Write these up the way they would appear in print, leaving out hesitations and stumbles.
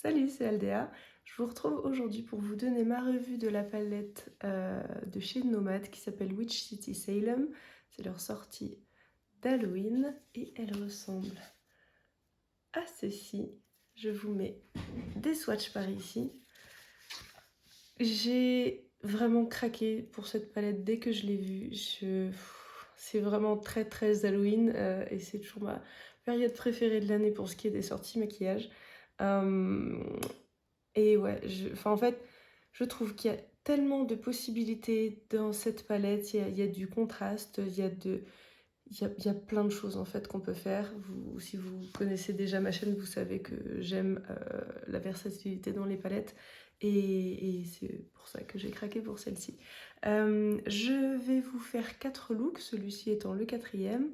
Salut, c'est Aldéa. Je vous retrouve aujourd'hui pour vous donner ma revue de la palette de chez Nomad qui s'appelle Witch City Salem. C'est leur sortie d'Halloween et elle ressemble à ceci. Je vous mets des swatchs par ici. J'ai vraiment craqué pour cette palette dès que je l'ai vue. C'est vraiment très très Halloween et c'est toujours ma période préférée de l'année pour ce qui est des sorties maquillage. Euh, Et ouais, en fait, je trouve qu'il y a tellement de possibilités dans cette palette. Il y a du contraste, il y a plein de choses en fait qu'on peut faire. Si vous connaissez déjà ma chaîne, vous savez que j'aime la versatilité dans les palettes. Et c'est pour ça que j'ai craqué pour celle-ci. Je vais vous faire 4 looks, celui-ci étant le quatrième.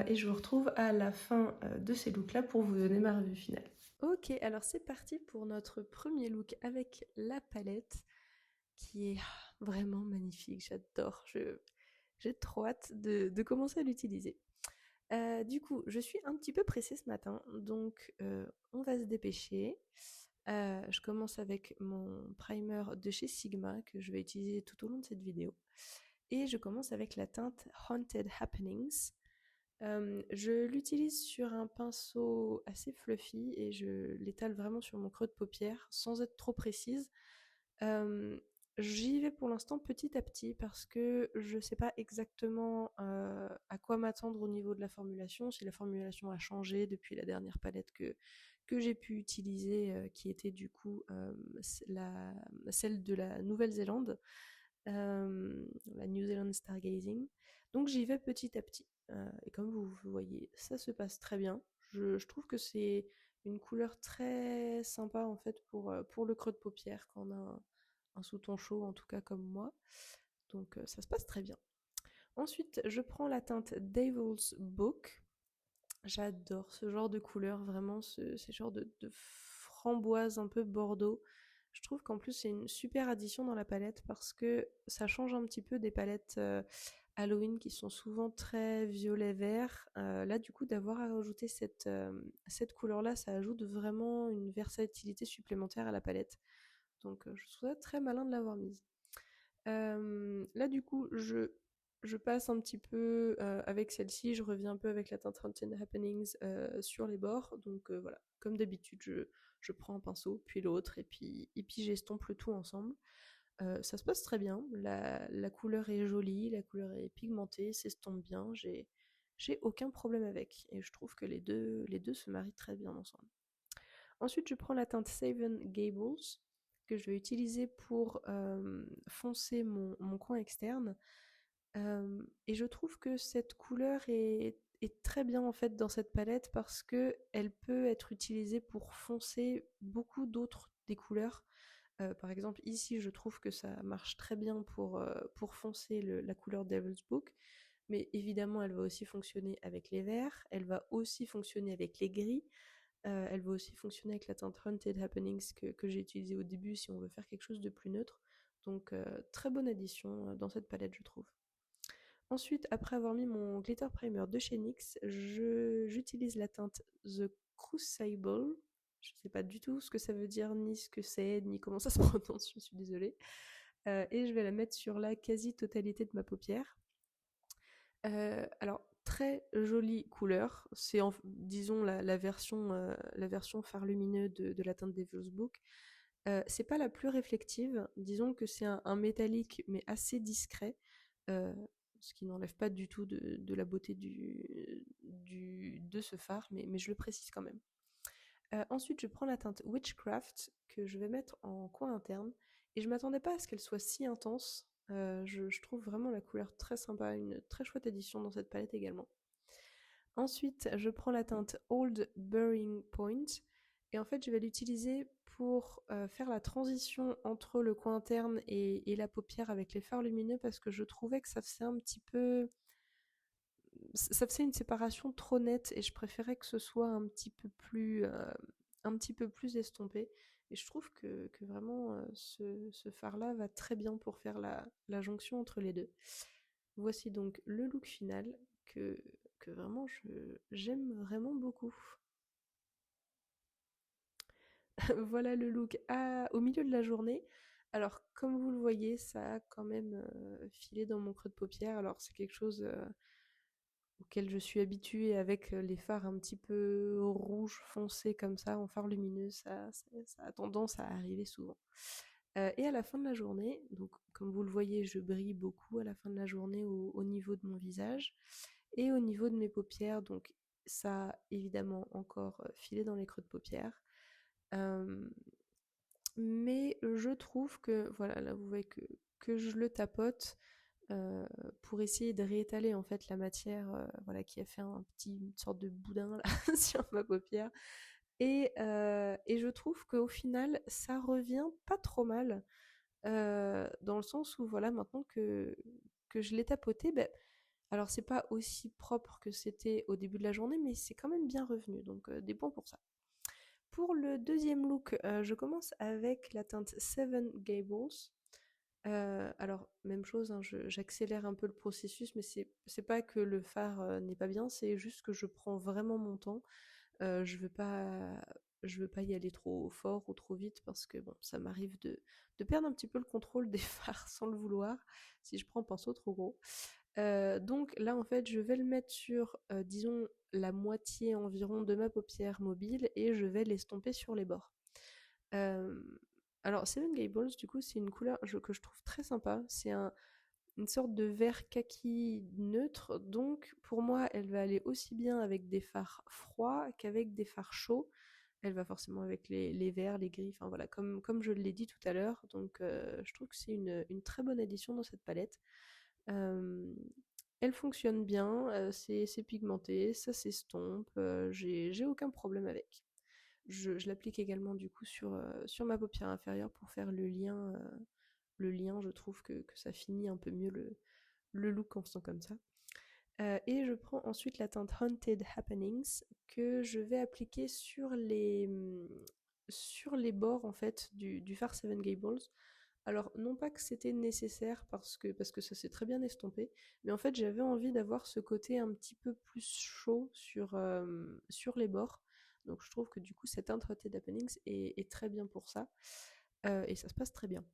Et je vous retrouve à la fin de ces looks-là pour vous donner ma revue finale. Ok, alors c'est parti pour notre premier look avec la palette qui est vraiment magnifique, j'adore, j'ai trop hâte de commencer à l'utiliser. Du coup, je suis un petit peu pressée ce matin, donc on va se dépêcher. Je commence avec mon primer de chez Sigma que je vais utiliser tout au long de cette vidéo. Et je commence avec la teinte Haunted Happenings. Je l'utilise sur un pinceau assez fluffy et je l'étale vraiment sur mon creux de paupière sans être trop précise. J'y vais pour l'instant petit à petit parce que je sais pas exactement à quoi m'attendre au niveau de la formulation, si la formulation a changé depuis la dernière palette que j'ai pu utiliser, qui était du coup celle de la Nouvelle-Zélande, la New Zealand Stargazing. Donc j'y vais petit à petit. Et comme vous voyez, ça se passe très bien. Je trouve que c'est une couleur très sympa en fait pour le creux de paupière quand on a un sous-ton chaud, en tout cas comme moi. Donc ça se passe très bien. Ensuite, je prends la teinte Devil's Book. J'adore ce genre de couleur, vraiment ce genre de framboise un peu bordeaux. Je trouve qu'en plus c'est une super addition dans la palette parce que ça change un petit peu des palettes Halloween qui sont souvent très violet-vert. Là du coup d'avoir à rajouter cette couleur-là, ça ajoute vraiment une versatilité supplémentaire à la palette. Donc je trouve ça très malin de l'avoir mise. Là du coup je passe un petit peu avec celle-ci, je reviens un peu avec la teinte Haunted Happenings sur les bords. Donc voilà, comme d'habitude, je prends un pinceau, puis l'autre, et puis j'estompe le tout ensemble. Ça se passe très bien, la couleur est jolie, la couleur est pigmentée, s'estompe bien, j'ai aucun problème avec. Et je trouve que les deux se marient très bien ensemble. Ensuite, je prends la teinte Seven Gables que je vais utiliser pour foncer mon coin externe. Et je trouve que cette couleur est très bien en fait dans cette palette parce que elle peut être utilisée pour foncer beaucoup d'autres des couleurs. Par exemple, ici, je trouve que ça marche très bien pour foncer la couleur Devil's Book, mais évidemment, elle va aussi fonctionner avec les verts, elle va aussi fonctionner avec les gris, elle va aussi fonctionner avec la teinte Haunted Happenings que j'ai utilisée au début si on veut faire quelque chose de plus neutre. Donc, très bonne addition dans cette palette, je trouve. Ensuite, après avoir mis mon glitter primer de chez NYX, j'utilise la teinte The Crucible. Je ne sais pas du tout ce que ça veut dire, ni ce que c'est, ni comment ça se prononce, je suis désolée. Et je vais la mettre sur la quasi-totalité de ma paupière. Alors, très jolie couleur. C'est, disons, la version phare lumineux de la teinte Devil's Book. C'est pas la plus réflective. Disons que c'est un métallique, mais assez discret. Euh, Ce qui n'enlève pas du tout de la beauté de ce phare, mais je le précise quand même. Ensuite, je prends la teinte Witchcraft que je vais mettre en coin interne. Et je m'attendais pas à ce qu'elle soit si intense. Je trouve vraiment la couleur très sympa, une très chouette addition dans cette palette également. Ensuite, je prends la teinte Old Burying Point. Et en fait, je vais l'utiliser pour faire la transition entre le coin interne et la paupière avec les fards lumineux parce que je trouvais que ça faisait un petit peu ça faisait une séparation trop nette et je préférais que ce soit un petit peu plus estompé. Et je trouve que vraiment ce fard-là va très bien pour faire la jonction entre les deux. Voici donc le look final que vraiment j'aime vraiment beaucoup. voilà le look au milieu de la journée. Alors, comme vous le voyez, ça a quand même filé dans mon creux de paupière. Alors, c'est quelque chose auquel je suis habituée avec les fards un petit peu rouge foncé comme ça, en fard lumineux. Ça a tendance à arriver souvent. Et à la fin de la journée, donc comme vous le voyez, je brille beaucoup à la fin de la journée au niveau de mon visage et au niveau de mes paupières. Donc, ça a évidemment encore filé dans les creux de paupières. Euh, mais je trouve que, voilà, là vous voyez que je le tapote euh, pour essayer de réétaler en fait la matière voilà, qui a fait une sorte de boudin là, sur ma paupière. Et je trouve qu'au final, ça revient pas trop mal, dans le sens où voilà, maintenant que je l'ai tapoté, ben, alors c'est pas aussi propre que c'était au début de la journée, mais c'est quand même bien revenu, donc des points pour ça. Pour le deuxième look, je commence avec la teinte Seven Gables. Alors, même chose, hein, j'accélère un peu le processus, mais c'est pas que le fard n'est pas bien, c'est juste que je prends vraiment mon temps. Je veux pas, je veux pas y aller trop fort ou trop vite parce que bon, ça m'arrive de perdre un petit peu le contrôle des fards sans le vouloir si je prends un pinceau trop gros. Donc là, en fait, je vais le mettre sur, disons, la moitié environ de ma paupière mobile et je vais l'estomper sur les bords. Euh, alors, Seven Gables, du coup, c'est une couleur que je trouve très sympa. C'est une sorte de vert kaki neutre, donc pour moi, elle va aller aussi bien avec des fards froids qu'avec des fards chauds. Elle va forcément avec les verts, les gris, enfin voilà, comme je l'ai dit tout à l'heure. Donc, je trouve que c'est une très bonne addition dans cette palette. Euh, Elle fonctionne bien, c'est pigmenté, ça s'estompe, j'ai aucun problème avec. Je l'applique également du coup sur ma paupière inférieure pour faire le lien, je trouve que ça finit un peu mieux le look en faisant comme ça. Et je prends ensuite la teinte Haunted Happenings que je vais appliquer sur les bords en fait du fard Seven Gables. Alors non pas que c'était nécessaire parce que ça s'est très bien estompé, mais en fait j'avais envie d'avoir ce côté un petit peu plus chaud sur les bords. Donc je trouve que du coup cette teinte Haunted Happenings est très bien pour ça. Et ça se passe très bien.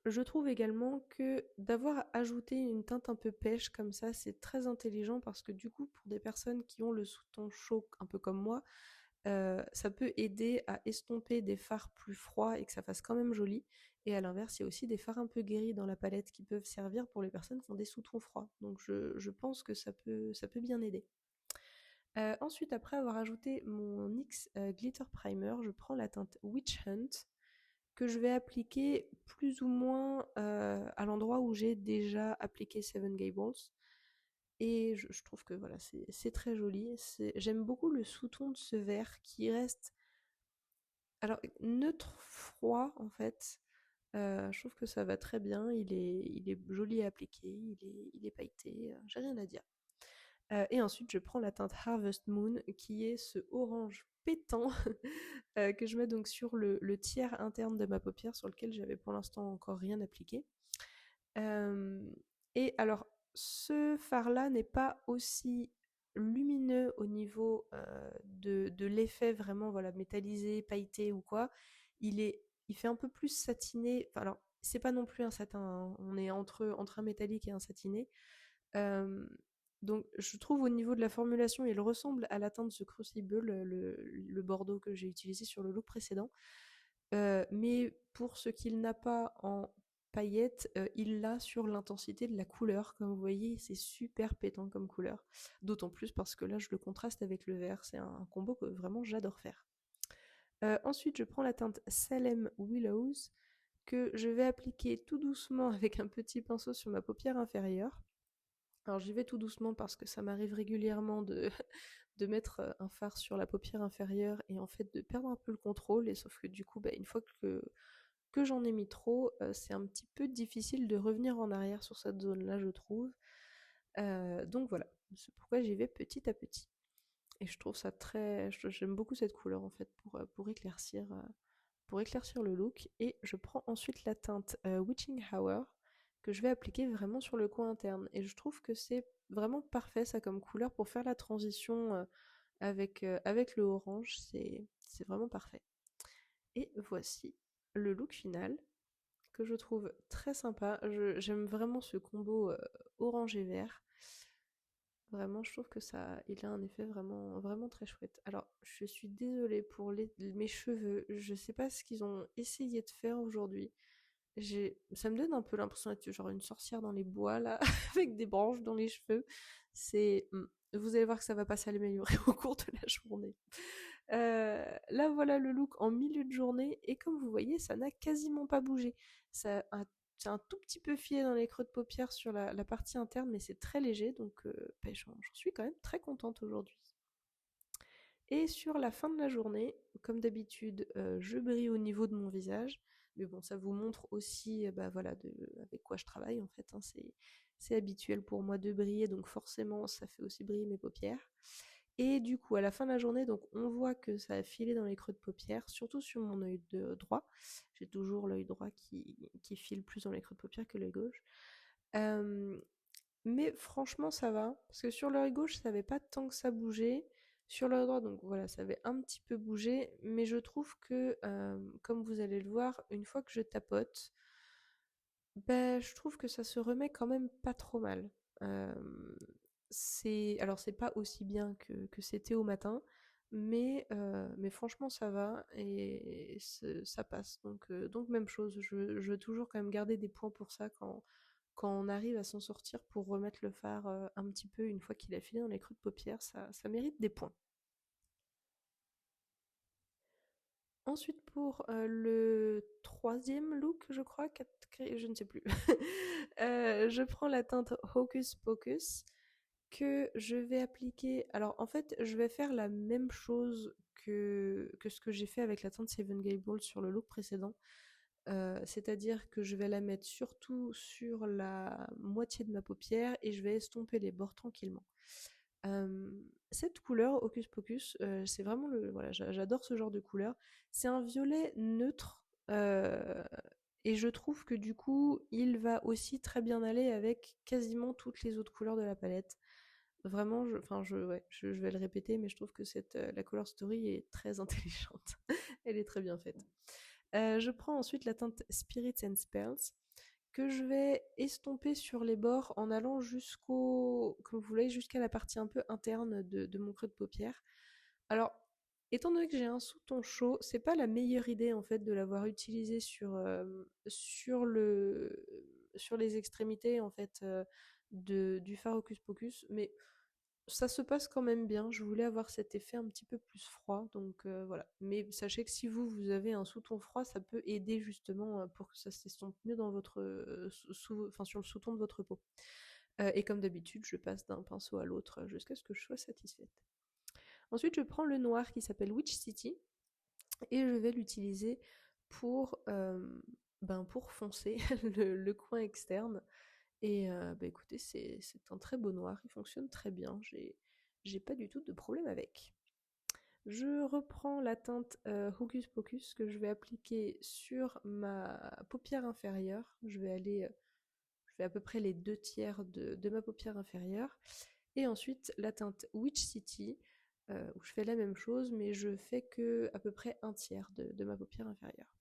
Je trouve également que d'avoir ajouté une teinte un peu pêche comme ça, c'est très intelligent parce que du coup, pour des personnes qui ont le sous-ton chaud, un peu comme moi, ça peut aider à estomper des fards plus froids et que ça fasse quand même joli. Et à l'inverse, il y a aussi des fards un peu gris dans la palette qui peuvent servir pour les personnes qui ont des sous-tons froids. Donc je pense que ça peut bien aider. Ensuite, après avoir ajouté mon NYX Glitter Primer, je prends la teinte Witch Hunt que je vais appliquer plus ou moins à l'endroit où j'ai déjà appliqué Seven Gables. Et je trouve que voilà, c'est très joli. J'aime beaucoup le sous-ton de ce vert qui reste alors neutre froid en fait. Je trouve que ça va très bien. Il est joli à appliquer, il est pailleté. J'ai rien à dire. Et ensuite, je prends la teinte Harvest Moon, qui est ce orange pétant que je mets donc sur le tiers interne de ma paupière, sur lequel j'avais pour l'instant encore rien appliqué. Et alors, ce fard-là n'est pas aussi lumineux au niveau de l'effet vraiment voilà métallisé, pailleté ou quoi. Il fait un peu plus satiné. Enfin, alors, c'est pas non plus un satin, hein. On est entre un métallique et un satiné. Euh, donc, je trouve au niveau de la formulation, il ressemble à la teinte de ce Crucible, le bordeaux que j'ai utilisé sur le look précédent. Mais pour ce qu'il n'a pas en paillettes, il l'a sur l'intensité de la couleur. Comme vous voyez, c'est super pétant comme couleur. D'autant plus parce que là, je le contraste avec le vert. C'est un combo que vraiment j'adore faire. Ensuite, je prends la teinte Salem Willows que je vais appliquer tout doucement avec un petit pinceau sur ma paupière inférieure. Alors j'y vais tout doucement parce que ça m'arrive régulièrement de mettre un fard sur la paupière inférieure et en fait de perdre un peu le contrôle. Et sauf que du coup, bah, une fois que j'en ai mis trop, c'est un petit peu difficile de revenir en arrière sur cette zone-là, je trouve. Donc voilà, c'est pourquoi j'y vais petit à petit. Et je trouve ça j'aime beaucoup cette couleur en fait pour éclaircir le look. Et je prends ensuite la teinte Witching Hour que je vais appliquer vraiment sur le coin interne. Et je trouve que c'est vraiment parfait ça comme couleur pour faire la transition avec le orange. C'est vraiment parfait. Et voici le look final que je trouve très sympa. J'aime vraiment ce combo orange et vert. Vraiment, je trouve que ça, il a un effet vraiment, vraiment très chouette. Alors, je suis désolée pour mes cheveux. Je sais pas ce qu'ils ont essayé de faire aujourd'hui. Ça me donne un peu l'impression d'être genre une sorcière dans les bois là, avec des branches dans les cheveux. Vous allez voir que ça va pas s'améliorer au cours de la journée. Là, voilà le look en milieu de journée et comme vous voyez, ça n'a quasiment pas bougé. Ça a C'est un tout petit peu filé dans les creux de paupières sur la partie interne, mais c'est très léger, donc j'en suis quand même très contente aujourd'hui. Et sur la fin de la journée, comme d'habitude, je brille au niveau de mon visage. Mais bon, ça vous montre aussi bah, voilà, avec quoi je travaille en fait. Hein, c'est habituel pour moi de briller, donc forcément ça fait aussi briller mes paupières. Et du coup, à la fin de la journée, donc on voit que ça a filé dans les creux de paupières, surtout sur mon œil droit. J'ai toujours l'œil droit qui file plus dans les creux de paupières que l'œil gauche. Euh, mais franchement, ça va. Parce que sur l'œil gauche, ça avait pas tant que ça bougé. Sur l'œil droit, donc voilà, ça avait un petit peu bougé. Mais je trouve que, comme vous allez le voir, une fois que je tapote, ben, je trouve que ça se remet quand même pas trop mal. Euh, alors, c'est pas aussi bien que c'était au matin. Mais franchement, ça va et ça passe. Donc même chose. Je veux toujours quand même garder des points pour ça quand on arrive à s'en sortir pour remettre le fard un petit peu une fois qu'il a filé dans les creux de paupières, ça mérite des points. Ensuite, pour le troisième look, je crois, je ne sais plus, je prends la teinte Hocus Pocus que je vais appliquer. Alors, en fait, je vais faire la même chose que ce que j'ai fait avec la teinte Seven Gables sur le look précédent. C'est-à-dire que je vais la mettre surtout sur la moitié de ma paupière et je vais estomper les bords tranquillement. Cette couleur, Hocus Pocus, c'est vraiment voilà, j'adore ce genre de couleur. C'est un violet neutre et je trouve que du coup, il va aussi très bien aller avec quasiment toutes les autres couleurs de la palette. Vraiment, je vais le répéter, mais je trouve que la Color Story est très intelligente. Elle est très bien faite. Je prends ensuite la teinte Spirits and Spells que je vais estomper sur les bords en allant comme vous voyez, jusqu'à la partie un peu interne de mon creux de paupière. Alors, étant donné que j'ai un sous-ton chaud, c'est pas la meilleure idée en fait de l'avoir utilisé sur les extrémités en fait du fard Hocus Pocus, mais ça se passe quand même bien. Je voulais avoir cet effet un petit peu plus froid, donc voilà. Mais sachez que si vous avez un sous-ton froid, ça peut aider justement pour que ça s'estompe mieux dans votre sur le sous-ton de votre peau. Et comme d'habitude, je passe d'un pinceau à l'autre jusqu'à ce que je sois satisfaite. Ensuite, je prends le noir qui s'appelle Witch City et je vais l'utiliser pour, pour foncer le coin externe. Et bah écoutez, c'est un très beau noir, il fonctionne très bien, j'ai pas du tout de problème avec. Je reprends la teinte Hocus Pocus que je vais appliquer sur ma paupière inférieure. Je vais à peu près les 2 tiers de ma paupière inférieure. Et ensuite la teinte Witch City, où je fais la même chose, mais je fais que à peu près un tiers de ma paupière inférieure.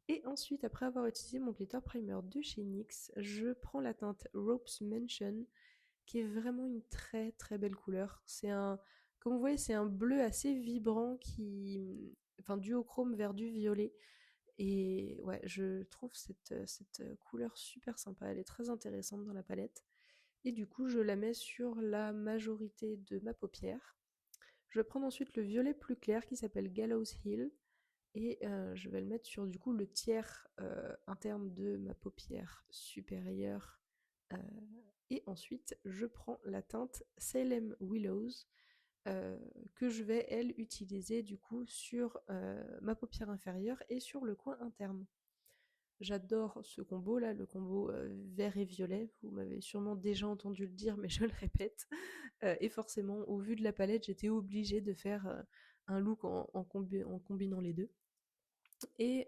Et ensuite, après avoir utilisé mon glitter primer de chez NYX, je prends la teinte Ropes Mansion, qui est vraiment une très très belle couleur. Comme vous voyez, c'est un bleu assez vibrant enfin, duochrome vers du violet. Et ouais, je trouve cette couleur super sympa. Elle est très intéressante dans la palette. Et du coup, je la mets sur la majorité de ma paupière. Je vais prendre ensuite le violet plus clair qui s'appelle Gallows Hill et je vais le mettre sur du coup le tiers interne de ma paupière supérieure. Euh, et ensuite, je prends la teinte Salem Willows que je vais, elle, utiliser du coup sur ma paupière inférieure et sur le coin interne. J'adore ce combo là, le combo vert et violet. Vous m'avez sûrement déjà entendu le dire, mais je le répète. Et forcément, au vu de la palette, j'étais obligée de faire un look en combinant les deux. Et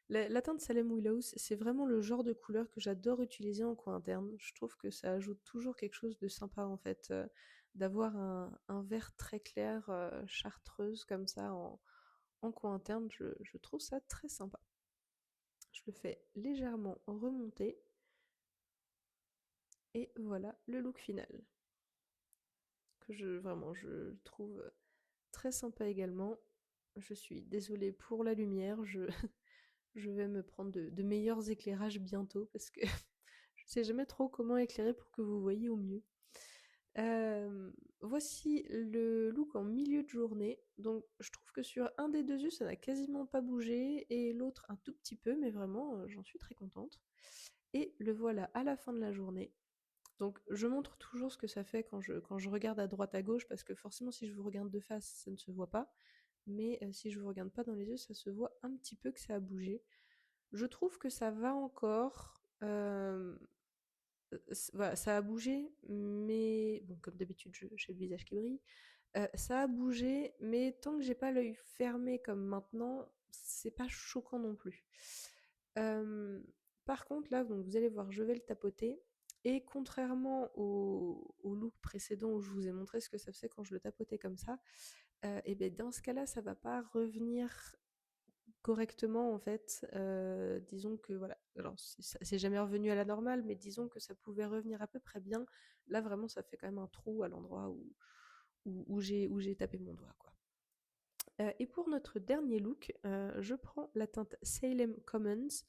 la teinte Salem Willows, c'est vraiment le genre de couleur que j'adore utiliser en coin interne. Je trouve que ça ajoute toujours quelque chose de sympa en fait, d'avoir un vert très clair, chartreuse comme ça en coin interne, je trouve ça très sympa. Je le fais légèrement remonter. Et voilà le look final. Que je trouve très sympa également. Je suis désolée pour la lumière, je vais me prendre de meilleurs éclairages bientôt parce que je sais jamais trop comment éclairer pour que vous voyez au mieux. Voici le look en milieu de journée. Donc je trouve que sur un des deux yeux ça n'a quasiment pas bougé et l'autre un tout petit peu, mais vraiment j'en suis très contente. Et le voilà à la fin de la journée. Donc je montre toujours ce que ça fait quand je regarde à droite à gauche, parce que forcément si je vous regarde de face, ça ne se voit pas. Mais si je vous regarde pas dans les yeux, ça se voit un petit peu que ça a bougé. Je trouve que ça va encore. Voilà, ça a bougé, mais bon, comme d'habitude, j'ai le visage qui brille. Ça a bougé, mais tant que j'ai pas l'œil fermé comme maintenant, c'est pas choquant non plus. Par contre, là, donc vous allez voir, je vais le tapoter. Et contrairement au look précédent où je vous ai montré ce que ça faisait quand je le tapotais comme ça, et ben dans ce cas-là, ça va pas revenir correctement en fait. Disons que voilà, alors c'est jamais revenu à la normale, mais disons que ça pouvait revenir à peu près bien. Là, vraiment, ça fait quand même un trou à l'endroit où j'ai tapé mon doigt, quoi. Et pour notre dernier look, je prends la teinte Salem Commons.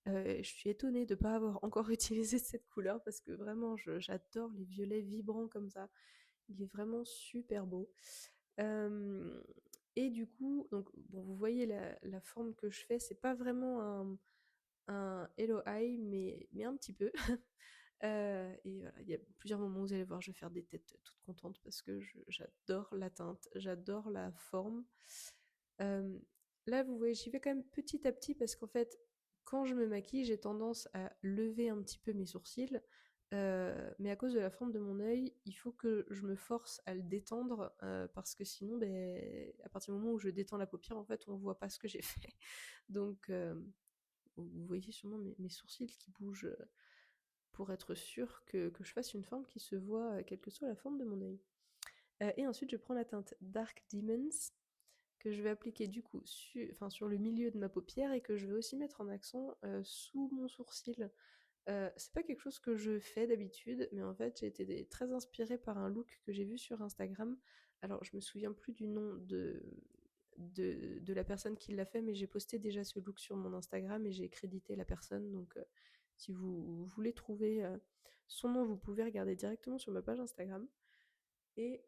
Je suis étonnée de ne pas avoir encore utilisé cette couleur parce que vraiment j'adore les violets vibrants comme ça. Il est vraiment super beau. Et du coup, donc bon, vous voyez la forme que je fais, c'est pas vraiment un Hello Eye, mais un petit peu. Et voilà, il y a plusieurs moments où vous allez voir, je vais faire des têtes toutes contentes parce que j'adore la teinte, j'adore la forme. Euh, Là, vous voyez, j'y vais quand même petit à petit parce qu'en fait, quand je me maquille, j'ai tendance à lever un petit peu mes sourcils. Mais à cause de la forme de mon œil, il faut que je me force à le détendre parce que sinon, ben, à partir du moment où je détends la paupière, en fait, on voit pas ce que j'ai fait. Donc, vous voyez sûrement mes sourcils qui bougent pour être sûr que je fasse une forme qui se voit, quelle que soit la forme de mon œil. Et ensuite, je prends la teinte Dark Demons que je vais appliquer du coup sur le milieu de ma paupière et que je vais aussi mettre en accent sous mon sourcil. C'est pas quelque chose que je fais d'habitude, mais en fait j'ai été très inspirée par un look que j'ai vu sur Instagram. Alors je me souviens plus du nom de la personne qui l'a fait, mais j'ai posté déjà ce look sur mon Instagram et j'ai crédité la personne. Donc si vous voulez trouver son nom, vous pouvez regarder directement sur ma page Instagram. Et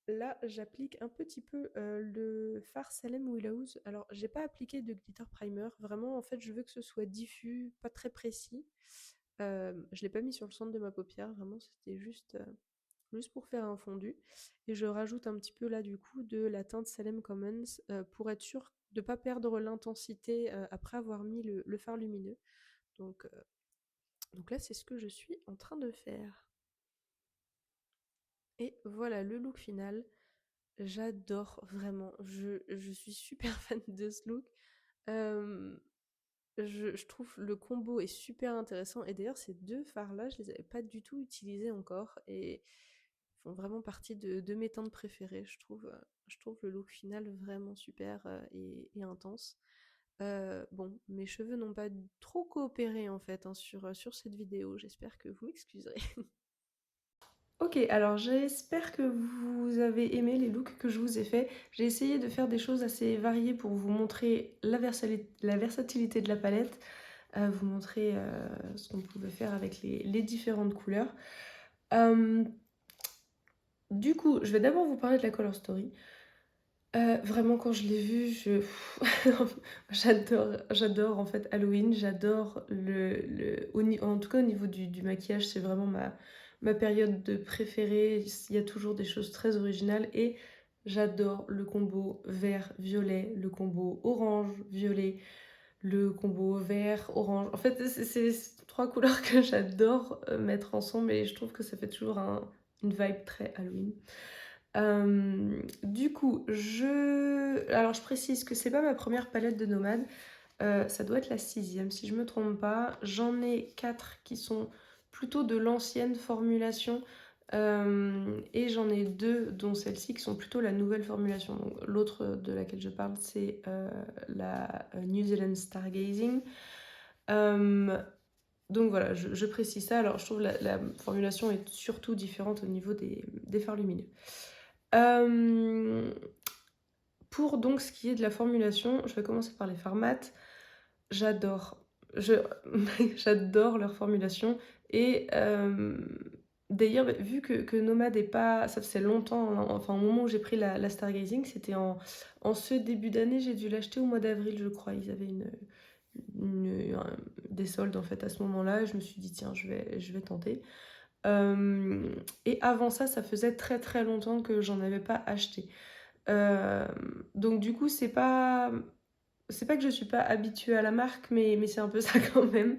là, j'applique un petit peu le fard Salem Willows. Alors, j'ai pas appliqué de glitter primer. Vraiment, en fait, je veux que ce soit diffus, pas très précis. Je l'ai pas mis sur le centre de ma paupière. Vraiment, c'était juste pour faire un fondu. Et je rajoute un petit peu là, du coup, de la teinte Salem Commons pour être sûr de pas perdre l'intensité après avoir mis le fard lumineux. Donc, donc là, c'est ce que je suis en train de faire. Et voilà le look final. J'adore vraiment. Je suis super fan de ce look. Euh, je trouve le combo est super intéressant. Et d'ailleurs, ces deux fards-là, je les avais pas du tout utilisés encore. Et font vraiment partie de mes teintes préférées. Je trouve le look final vraiment super et intense. Bon, mes cheveux n'ont pas trop coopéré en fait hein, sur cette vidéo. J'espère que vous m'excuserez. Ok, alors j'espère que vous avez aimé les looks que je vous ai faits. J'ai essayé de faire des choses assez variées pour vous montrer la versatilité de la palette, vous montrer ce qu'on pouvait faire avec les différentes couleurs. Du coup, je vais d'abord vous parler de la Color Story. Vraiment, quand je l'ai vue, j'adore en fait Halloween, j'adore en tout cas au niveau du maquillage, c'est vraiment ma période de préférée. Il y a toujours des choses très originales et j'adore le combo vert-violet, le combo orange-violet, le combo vert-orange. En fait, c'est trois couleurs que j'adore mettre ensemble et je trouve que ça fait toujours une vibe très Halloween. Du coup, alors je précise que c'est pas ma première palette de nomade, ça doit être la 6e si je me trompe pas. J'en ai 4 qui sont plutôt de l'ancienne formulation, Et j'en ai deux, dont celle-ci, qui sont plutôt la nouvelle formulation. Donc, l'autre de laquelle je parle, c'est la New Zealand Stargazing. Donc voilà, je précise ça. Alors, je trouve la formulation est surtout différente au niveau des phares lumineux. Pour donc ce qui est de la formulation, je vais commencer par les phares mat. J'adore. J'adore leur formulation. Et d'ailleurs, vu que Nomad est pas... Ça faisait longtemps, hein, enfin au moment où j'ai pris la Stargazing, c'était en ce début d'année, j'ai dû l'acheter au mois d'avril, je crois. Ils avaient des soldes en fait à ce moment-là. Je me suis dit, tiens, je vais tenter. Et avant ça, ça faisait très très longtemps que j'en avais pas acheté. Donc du coup, c'est pas que je suis pas habituée à la marque, mais c'est un peu ça quand même.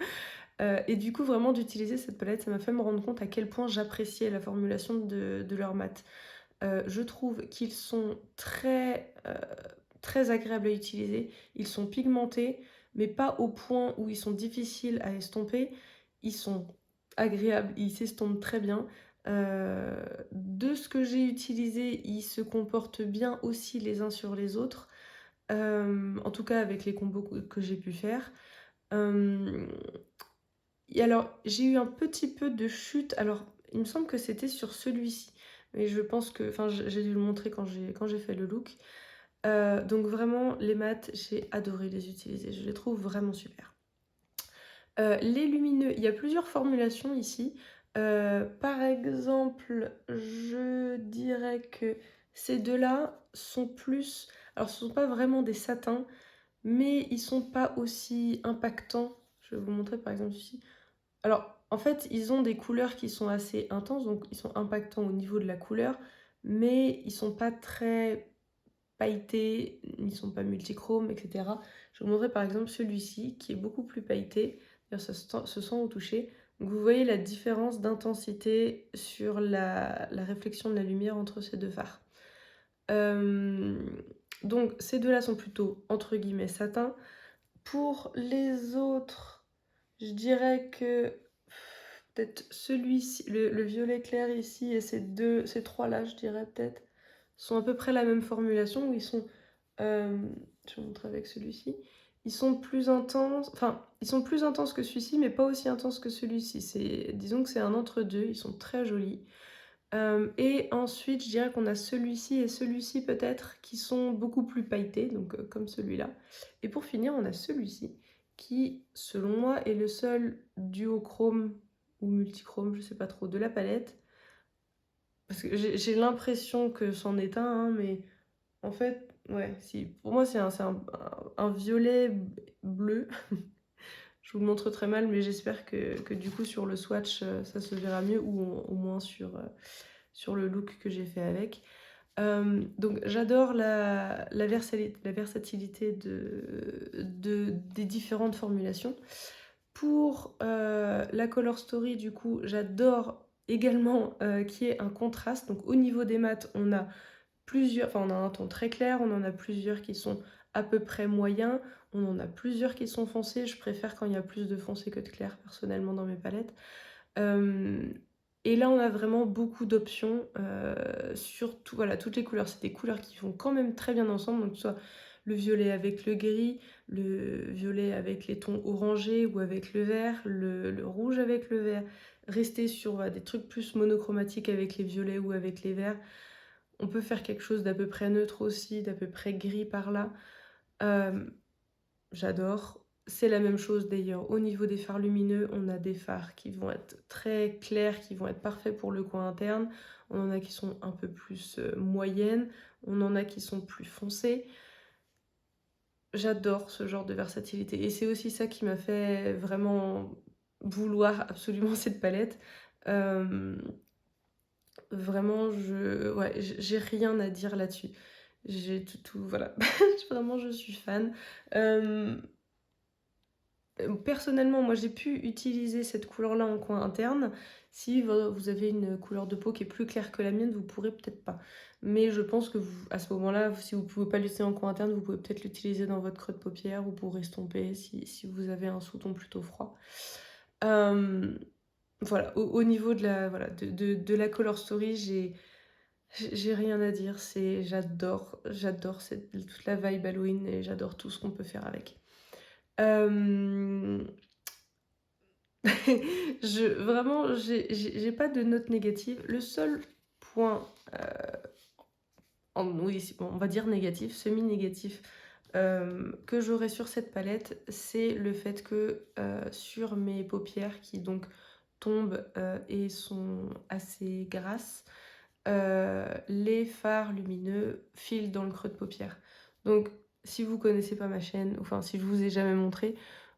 Et du coup, vraiment d'utiliser cette palette, ça m'a fait me rendre compte à quel point j'appréciais la formulation de leurs mat. Je trouve qu'ils sont très agréables à utiliser. Ils sont pigmentés, mais pas au point où ils sont difficiles à estomper. Ils sont agréables, ils s'estompent très bien. De ce que j'ai utilisé, ils se comportent bien aussi les uns sur les autres. En tout cas avec les combos que j'ai pu faire. Et alors, j'ai eu un petit peu de chute. Alors, il me semble que c'était sur celui-ci. Mais je pense que... Enfin, j'ai dû le montrer quand j'ai fait le look. Donc vraiment, les mats, j'ai adoré les utiliser. Je les trouve vraiment super. Les lumineux, il y a plusieurs formulations ici. Par exemple, je dirais que ces deux-là sont plus... Alors, ce ne sont pas vraiment des satins, mais ils sont pas aussi impactants. Je vais vous montrer par exemple ici. Alors, en fait, ils ont des couleurs qui sont assez intenses, donc ils sont impactants au niveau de la couleur, mais ils sont pas très pailletés, ils sont pas multichromes, etc. Je vais vous montrer par exemple celui-ci qui est beaucoup plus pailleté. D'ailleurs, ça se sent au toucher. Donc, vous voyez la différence d'intensité sur la réflexion de la lumière entre ces deux fards. Donc, ces deux-là sont plutôt entre guillemets satin. Pour les autres, je dirais que peut-être celui-ci, le violet clair ici et ces trois-là, je dirais peut-être, sont à peu près la même formulation où ils sont, je vais vous montrer avec celui-ci, ils sont plus intenses, enfin, ils sont plus intenses que celui-ci, mais pas aussi intenses que celui-ci. Disons que c'est un entre-deux, ils sont très jolis. Et ensuite, je dirais qu'on a celui-ci et celui-ci peut-être qui sont beaucoup plus pailletés, donc comme celui-là. Et pour finir, on a celui-ci qui, selon moi, est le seul duochrome ou multichrome, je sais pas trop, de la palette. Parce que j'ai l'impression que c'en est un, hein, mais en fait, ouais, si. Pour moi, c'est un violet bleu. Je vous le montre très mal, mais j'espère que du coup, sur le swatch, ça se verra mieux, ou au moins sur le look que j'ai fait avec. Donc j'adore la versatilité des différentes formulations. Pour la Color Story, du coup, j'adore également qu'il y ait un contraste. Donc au niveau des mats, on a plusieurs, enfin on a un ton très clair, on en a plusieurs qui sont à peu près moyens, on en a plusieurs qui sont foncés. Je préfère quand il y a plus de foncé que de clair personnellement dans mes palettes. Et là, on a vraiment beaucoup d'options sur voilà, toutes les couleurs. C'est des couleurs qui vont quand même très bien ensemble, donc soit le violet avec le gris, le violet avec les tons orangés ou avec le vert, le rouge avec le vert. Rester sur des trucs plus monochromatiques avec les violets ou avec les verts. On peut faire quelque chose d'à peu près neutre aussi, d'à peu près gris par là. J'adore. C'est la même chose d'ailleurs au niveau des fards lumineux, on a des fards qui vont être très clairs, qui vont être parfaits pour le coin interne. On en a qui sont un peu plus moyennes, on en a qui sont plus foncées. J'adore ce genre de versatilité et c'est aussi ça qui m'a fait vraiment vouloir absolument cette palette. Vraiment, ouais, j'ai rien à dire là-dessus. J'ai voilà. Vraiment, je suis fan. Personnellement, moi j'ai pu utiliser cette couleur-là en coin interne. Si vous avez une couleur de peau qui est plus claire que la mienne, vous pourrez peut-être pas. Mais je pense que à ce moment-là, si vous pouvez pas l'utiliser en coin interne, vous pouvez peut-être l'utiliser dans votre creux de paupière ou pour estomper si vous avez un sous-ton plutôt froid. voilà, au niveau de la, voilà, de la Color Story, j'ai rien à dire. J'adore toute la vibe Halloween et j'adore tout ce qu'on peut faire avec. Euh, vraiment, j'ai pas de note négative. Le seul point, oui, on va dire négatif, semi-négatif, que j'aurais sur cette palette, c'est le fait que sur mes paupières qui donc tombent et sont assez grasses, les fards lumineux filent dans le creux de paupière. Donc, si vous connaissez pas ma chaîne, enfin si je vous ai jamais montré,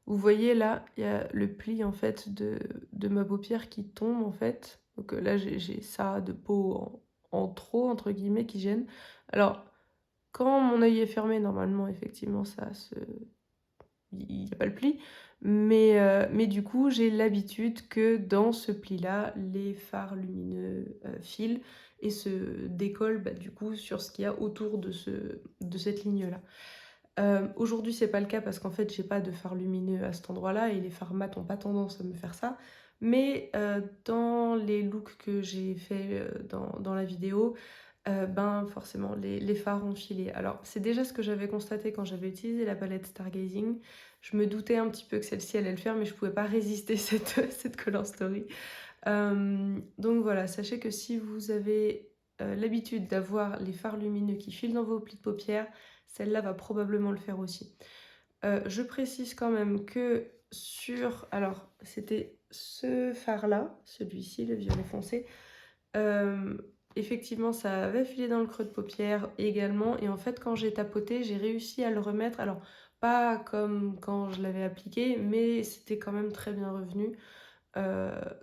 vous voyez là, il y a le pli en fait de ma paupière qui tombe en fait. Donc là, j'ai ça de peau en trop, entre guillemets, qui gêne. Alors, quand mon œil est fermé, normalement, effectivement, il n'y a pas le pli. Mais du coup, j'ai l'habitude que dans ce pli-là, les fards lumineux filent et se décollent du coup sur ce qu'il y a autour de cette ligne-là. Aujourd'hui, c'est pas le cas parce qu'en fait, j'ai pas de fards lumineux à cet endroit-là et les fards mat n'ont pas tendance à me faire ça. Mais dans les looks que j'ai fait dans la vidéo, ben forcément, les fards ont filé. Alors, c'est déjà ce que j'avais constaté quand j'avais utilisé la palette Stargazing. Je me doutais un petit peu que celle-ci allait le faire, mais je pouvais pas résister cette Color Story. Donc voilà, sachez que si vous avez l'habitude d'avoir les fards lumineux qui filent dans vos plis de paupières, celle-là va probablement le faire aussi. Je précise quand même que sur... Alors, c'était ce fard-là, celui-ci, le violet foncé. Effectivement, ça avait filé dans le creux de paupière également. Et en fait, quand j'ai tapoté, j'ai réussi à le remettre. Alors, pas comme quand je l'avais appliqué, mais c'était quand même très bien revenu.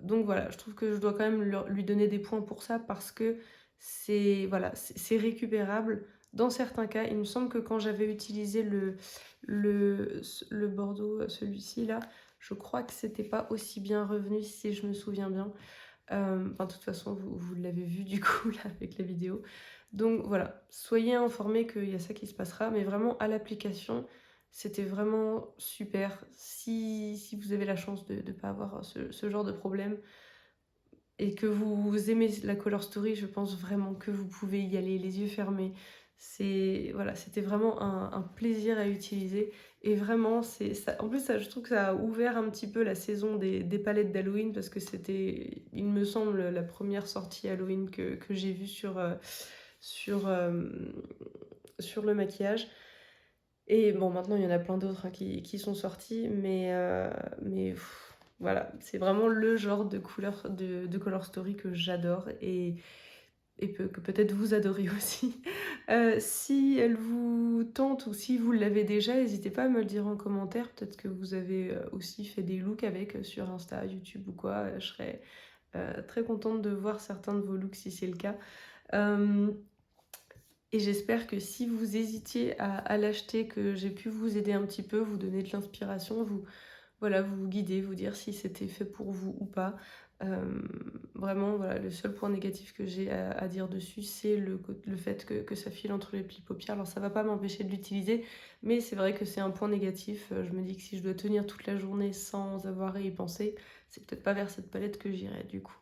Donc voilà, je trouve que je dois quand même lui donner des points pour ça parce que c'est voilà, c'est récupérable. Dans certains cas, il me semble que quand j'avais utilisé le Bordeaux, celui-ci là, je crois que c'était pas aussi bien revenu si je me souviens bien. Enfin, de toute façon, vous l'avez vu du coup là avec la vidéo. Donc voilà, soyez informés qu'il y a ça qui se passera, mais vraiment à l'application, c'était vraiment super. Si vous avez la chance de ne pas avoir ce genre de problème et que vous aimez la Color Story, je pense vraiment que vous pouvez y aller les yeux fermés. Voilà, c'était vraiment un plaisir à utiliser et vraiment en plus ça, je trouve que ça a ouvert un petit peu la saison des palettes d'Halloween parce que c'était, il me semble, la première sortie Halloween que j'ai vue sur, sur le maquillage. Et bon, maintenant, il y en a plein d'autres qui sont sortis, mais voilà, c'est vraiment le genre de couleur de Color Story que j'adore et que peut-être vous adorez aussi. Si elle vous tente ou si vous l'avez déjà, n'hésitez pas à me le dire en commentaire. Peut-être que vous avez aussi fait des looks avec sur Insta, YouTube ou quoi. Je serais très contente de voir certains de vos looks si c'est le cas. Et j'espère que si vous hésitiez à l'acheter, que j'ai pu vous aider un petit peu, vous donner de l'inspiration, voilà, vous guider, vous dire si c'était fait pour vous ou pas. Vraiment, voilà, le seul point négatif que j'ai à dire dessus, c'est le fait que ça file entre les plis paupières. Alors ça va pas m'empêcher de l'utiliser, mais c'est vrai que c'est un point négatif. Je me dis que si je dois tenir toute la journée sans avoir à y penser, c'est peut-être pas vers cette palette que j'irai du coup.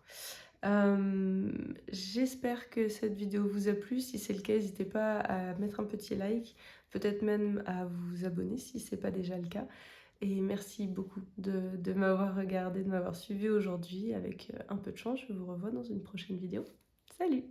J'espère que cette vidéo vous a plu. Si c'est le cas, n'hésitez pas à mettre un petit like, peut-être même à vous abonner si ce n'est pas déjà le cas. Et merci beaucoup de m'avoir regardé, de m'avoir suivi aujourd'hui. Avec un peu de chance, je vous revois dans une prochaine vidéo. Salut!